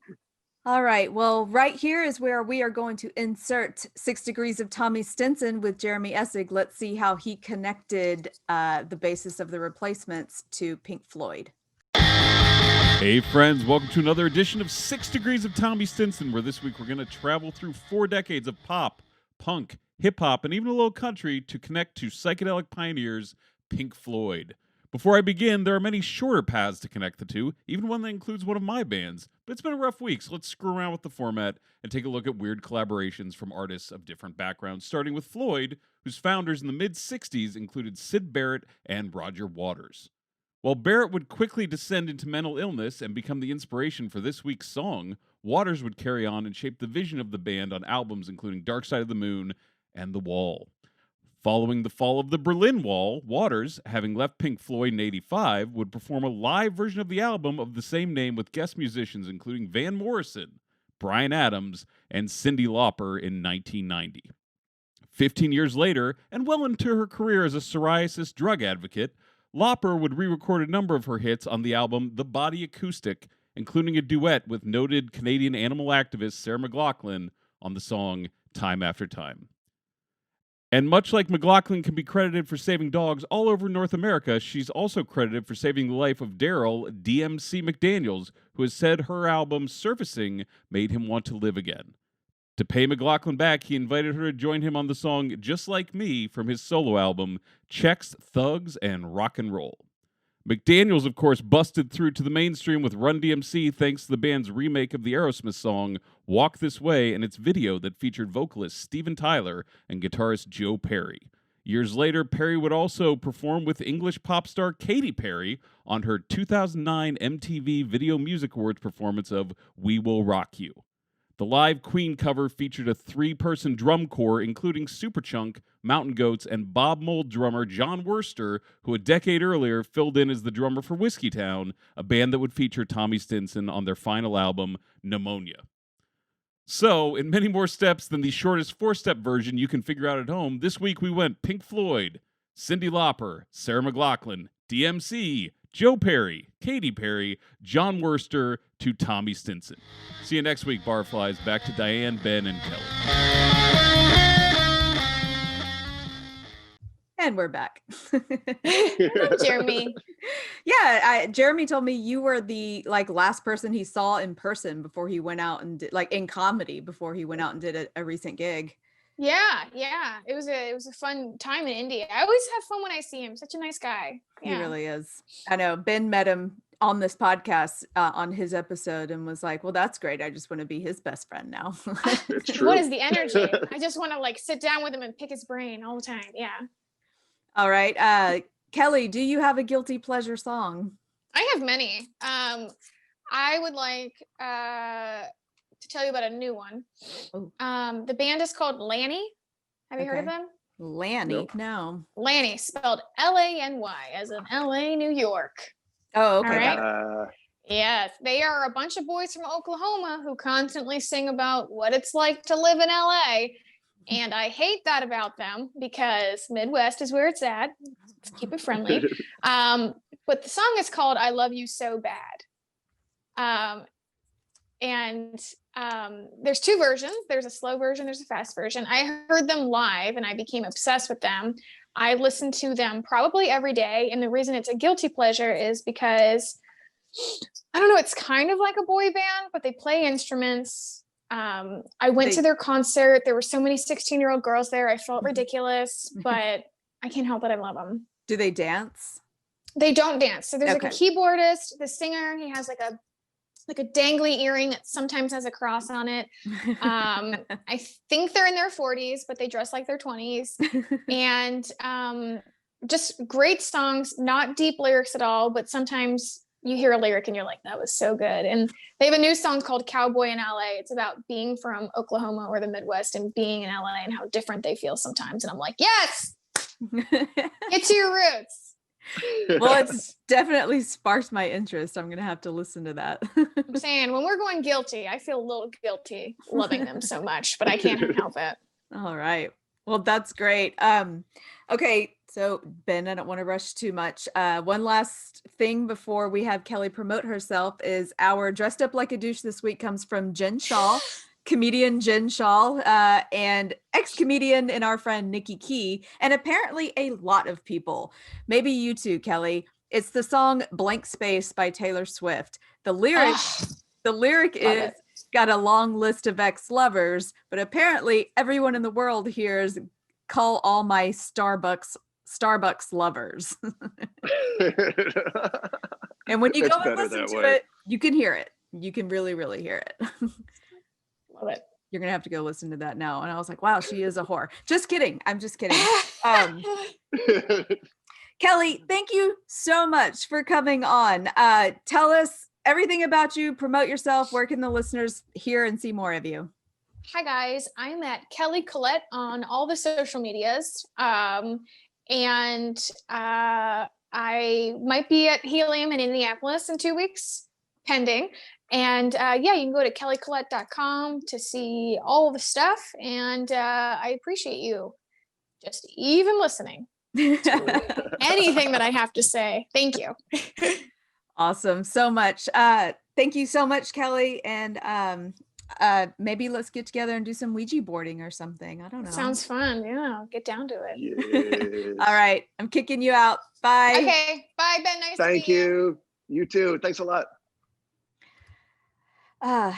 All right. Well, right here is where we are going to insert 6 Degrees of Tommy Stinson with Jeremy Essig. Let's see how he connected the basis of the Replacements to Pink Floyd. Hey friends, welcome to another edition of 6 Degrees of Tommy Stinson, where this week we're going to travel through 4 decades of pop, punk, hip-hop, and even a little country to connect to psychedelic pioneers Pink Floyd. Before I begin, there are many shorter paths to connect the two, even one that includes one of my bands. But it's been a rough week, so let's screw around with the format and take a look at weird collaborations from artists of different backgrounds, starting with Floyd, whose founders in the mid-60s included Syd Barrett and Roger Waters. While Barrett would quickly descend into mental illness and become the inspiration for this week's song, Waters would carry on and shape the vision of the band on albums including Dark Side of the Moon and The Wall. Following the fall of the Berlin Wall, Waters, having left Pink Floyd in '85, would perform a live version of the album of the same name with guest musicians including Van Morrison, Bryan Adams, and Cyndi Lauper in 1990. 15 years later, and well into her career as a psoriasis drug advocate, Lauper would re-record a number of her hits on the album The Body Acoustic, including a duet with noted Canadian animal activist Sarah McLachlan on the song Time After Time. And much like McLachlan can be credited for saving dogs all over North America, she's also credited for saving the life of Daryl DMC McDaniels, who has said her album Surfacing made him want to live again. To pay McLachlan back, he invited her to join him on the song Just Like Me from his solo album, Checks, Thugs, and Rock and Roll. McDaniels, of course, busted through to the mainstream with Run DMC thanks to the band's remake of the Aerosmith song Walk This Way and its video that featured vocalist Steven Tyler and guitarist Joe Perry. Years later, Perry would also perform with English pop star Katy Perry on her 2009 MTV Video Music Awards performance of We Will Rock You. The live Queen cover featured a 3-person drum corps, including Superchunk, Mountain Goats, and Bob Mould drummer John Worster, who a decade earlier filled in as the drummer for Whiskeytown, a band that would feature Tommy Stinson on their final album, Pneumonia. So, in many more steps than the shortest 4-step version you can figure out at home, this week we went Pink Floyd, Cyndi Lauper, Sarah McLachlan, DMC, Joe Perry, Katy Perry, John Worster, to Tommy Stinson. See you next week, Barflies. Back to Dianne, Ben, and Kelly. And we're back. Jeremy. Yeah, Jeremy told me you were the last person he saw in person before he went out and did, in comedy, before he went out and did a recent gig. Yeah. It was a fun time in India. I always have fun when I see him. Such a nice guy. Yeah. He really is. I know Ben met him on this podcast on his episode and was like, well, that's great. I just want to be his best friend now. It's true. What is the energy? I just want to sit down with him and pick his brain all the time. Yeah. All right. Kelly, do you have a guilty pleasure song? I have many. I would like to tell you about a new one. Oh. The band is called LANY. Have you heard of Okay. them? LANY? No. LANY, spelled LANY, as in LA, New York. Oh, okay. All right. got it. Yes, they are a bunch of boys from Oklahoma who constantly sing about what it's like to live in LA. And I hate that about them because Midwest is where it's at. Let's keep it friendly. But the song is called I Love You So Bad. There's 2 versions. There's a slow version, there's a fast version. I heard them live and I became obsessed with them. I listen to them probably every day. And the reason it's a guilty pleasure is because, I don't know, it's kind of like a boy band, but they play instruments. I went to their concert. There were so many 16-year-old girls there. I felt ridiculous, but I can't help it. I love them. Do they dance? They don't dance. So there's Okay. a keyboardist, the singer, he has a dangly earring that sometimes has a cross on it. I think they're in their 40s, but they dress like they're 20s. And just great songs, not deep lyrics at all, but sometimes you hear a lyric and you're like, that was so good. And they have a new song called Cowboy in LA. It's about being from Oklahoma or the Midwest and being in LA and how different they feel sometimes. And I'm like, yes, get to your roots. Well, it's definitely sparked my interest. I'm going to have to listen to that. I'm saying when we're going guilty, I feel a little guilty loving them so much, but I can't help it. All right. Well, that's great. Okay. So Ben, I don't want to rush too much. One last thing before we have Kelly promote herself is our Dressed Up Like a Douche this week comes from Jenn Schall, comedian Jenn Schall, and ex-comedian and our friend Niki Key, and apparently a lot of people. Maybe you too, Kelly. It's the song Blank Space by Taylor Swift. The lyric is got a long list of ex-lovers, but apparently everyone in the world hears call all my Starbucks lovers. And when you go and listen to it, you can hear it. You can really, really hear it. Love it. You're going to have to go listen to that now. And I was like, wow, she is a whore. Just kidding. I'm just kidding. Kelly, thank you so much for coming on. Tell us everything about you. Promote yourself. Where can the listeners hear and see more of you? Hi, guys. I'm at Kelly Collette on all the social medias. And I might be at Helium in Indianapolis in 2 weeks, pending. And you can go to kellycollette.com to see all the stuff. And I appreciate you just even listening to anything that I have to say. Thank you. Awesome. So much. Thank you so much, Kelly. And maybe let's get together and do some Ouija boarding or something. I don't know. Sounds fun. Yeah, I'll get down to it. Yes. All right. I'm kicking you out. Bye. Okay. Bye, Ben. Nice to Thank meet you. you. You too. Thanks a lot. All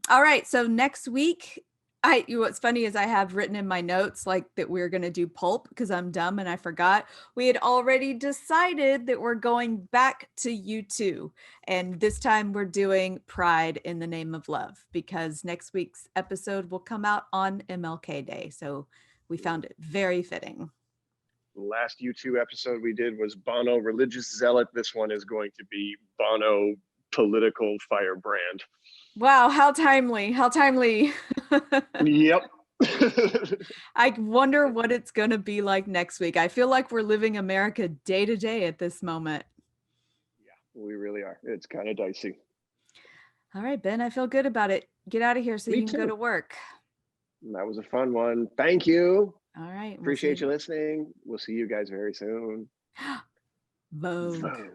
right. So next week, what's funny is I have written in my notes like that we're going to do Pulp because I'm dumb and I forgot. We had already decided that we're going back to U2, and this time we're doing Pride in the Name of Love because next week's episode will come out on MLK Day. So we found it very fitting. Last U2 episode we did was Bono, Religious Zealot. This one is going to be Bono, Political Firebrand. Wow, how timely. How timely. Yep. I wonder what it's going to be like next week. I feel like we're living America day to day at this moment. Yeah, we really are. It's kind of dicey. All right, Ben, I feel good about it. Get out of here so Me you can go too. to work. That was a fun one. Thank you. All right. Appreciate you listening. We'll see you guys very soon. Vogue. Vogue.